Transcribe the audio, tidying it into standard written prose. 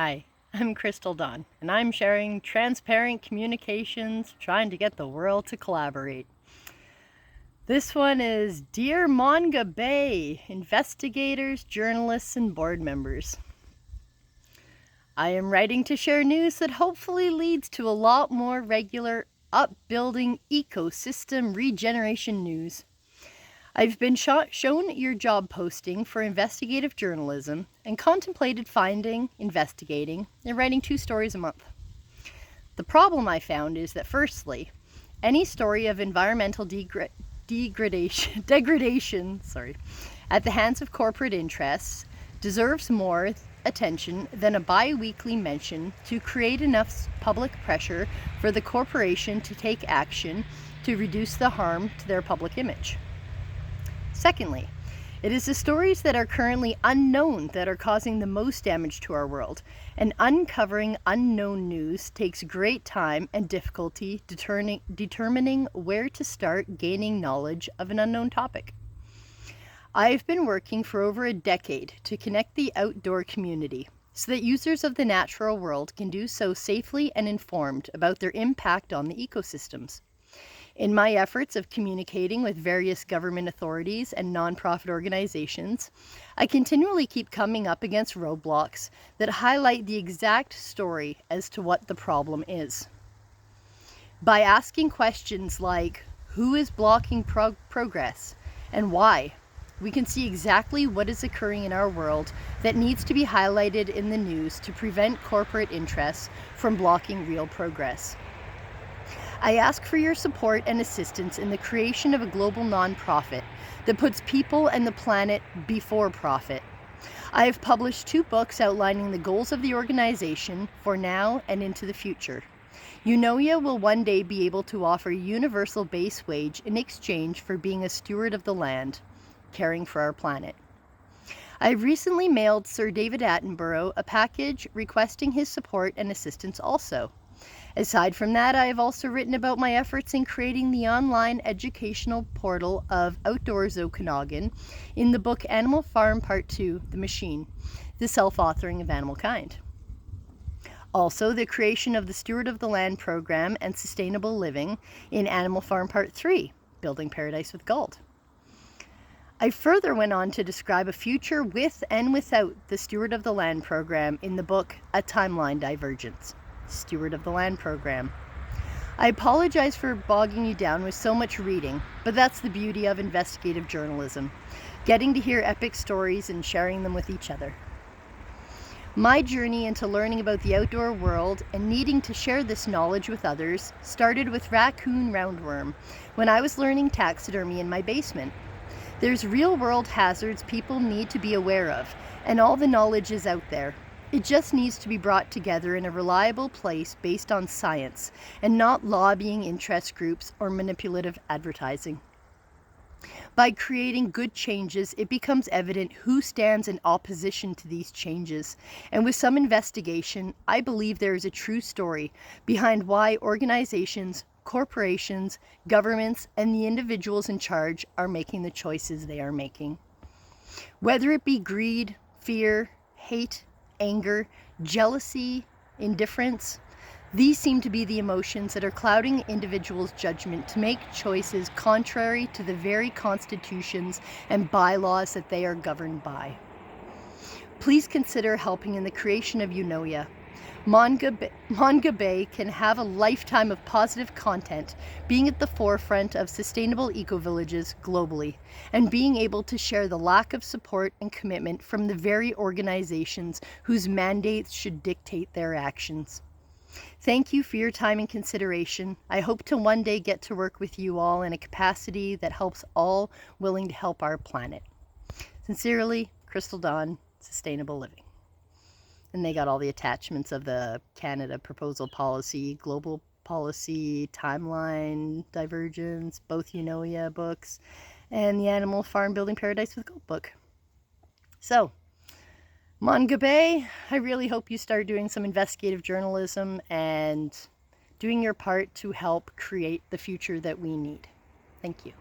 Hi, I'm Crystal Dawn, and I'm sharing transparent communications, trying to get the world to collaborate. This one is Dear Mongabay investigators, journalists, and board members. I am writing to share news that hopefully leads to a lot more regular upbuilding ecosystem regeneration news. I've been shown your job posting for investigative journalism and contemplated finding, investigating, and writing 2 stories a month. The problem I found is that firstly, any story of environmental degradation at the hands of corporate interests deserves more attention than a bi-weekly mention to create enough public pressure for the corporation to take action to reduce the harm to their public image. Secondly, it is the stories that are currently unknown that are causing the most damage to our world, and uncovering unknown news takes great time and difficulty determining where to start gaining knowledge of an unknown topic. I've been working for over a decade to connect the outdoor community so that users of the natural world can do so safely and informed about their impact on the ecosystems. In my efforts of communicating with various government authorities and nonprofit organizations, I continually keep coming up against roadblocks that highlight the exact story as to what the problem is. By asking questions like, who is blocking progress and why, we can see exactly what is occurring in our world that needs to be highlighted in the news to prevent corporate interests from blocking real progress. I ask for your support and assistance in the creation of a global nonprofit that puts people and the planet before profit. I have published 2 books outlining the goals of the organization for now and into the future. Eunoia will one day be able to offer a universal base wage in exchange for being a steward of the land, caring for our planet. I recently mailed Sir David Attenborough a package requesting his support and assistance also. Aside from that, I have also written about my efforts in creating the online educational portal of Outdoors Okanagan in the book Animal Farm Part 2, The Machine, the self-authoring of Animal Kind. Also, the creation of the Steward of the Land program and sustainable living in Animal Farm Part 3, Building Paradise with Gold. I further went on to describe a future with and without the Steward of the Land program in the book A Timeline Divergence, Steward of the Land program. I apologize for bogging you down with so much reading, but that's the beauty of investigative journalism, getting to hear epic stories and sharing them with each other. My journey into learning about the outdoor world and needing to share this knowledge with others started with raccoon roundworm when I was learning taxidermy in my basement. There's real-world hazards people need to be aware of, and all the knowledge is out there. It just needs to be brought together in a reliable place based on science and not lobbying interest groups or manipulative advertising. By creating good changes, it becomes evident who stands in opposition to these changes. And with some investigation, I believe there is a true story behind why organizations, corporations, governments, and the individuals in charge are making the choices they are making. Whether it be greed, fear, hate, anger, jealousy, indifference, these seem to be the emotions that are clouding individuals' judgment to make choices contrary to the very constitutions and bylaws that they are governed by. Please consider helping in the creation of Eunoia. Mongabay can have a lifetime of positive content, being at the forefront of sustainable eco-villages globally, and being able to share the lack of support and commitment from the very organizations whose mandates should dictate their actions. Thank you for your time and consideration. I hope to one day get to work with you all in a capacity that helps all willing to help our planet. Sincerely, Crystal Dawn, Sustainable Living. And they got all the attachments of the Canada Proposal Policy, Global Policy, Timeline Divergence, both Eunoia books, and the Animal Farm Building Paradise with Gold book. So, Mongabay, I really hope you start doing some investigative journalism and doing your part to help create the future that we need. Thank you.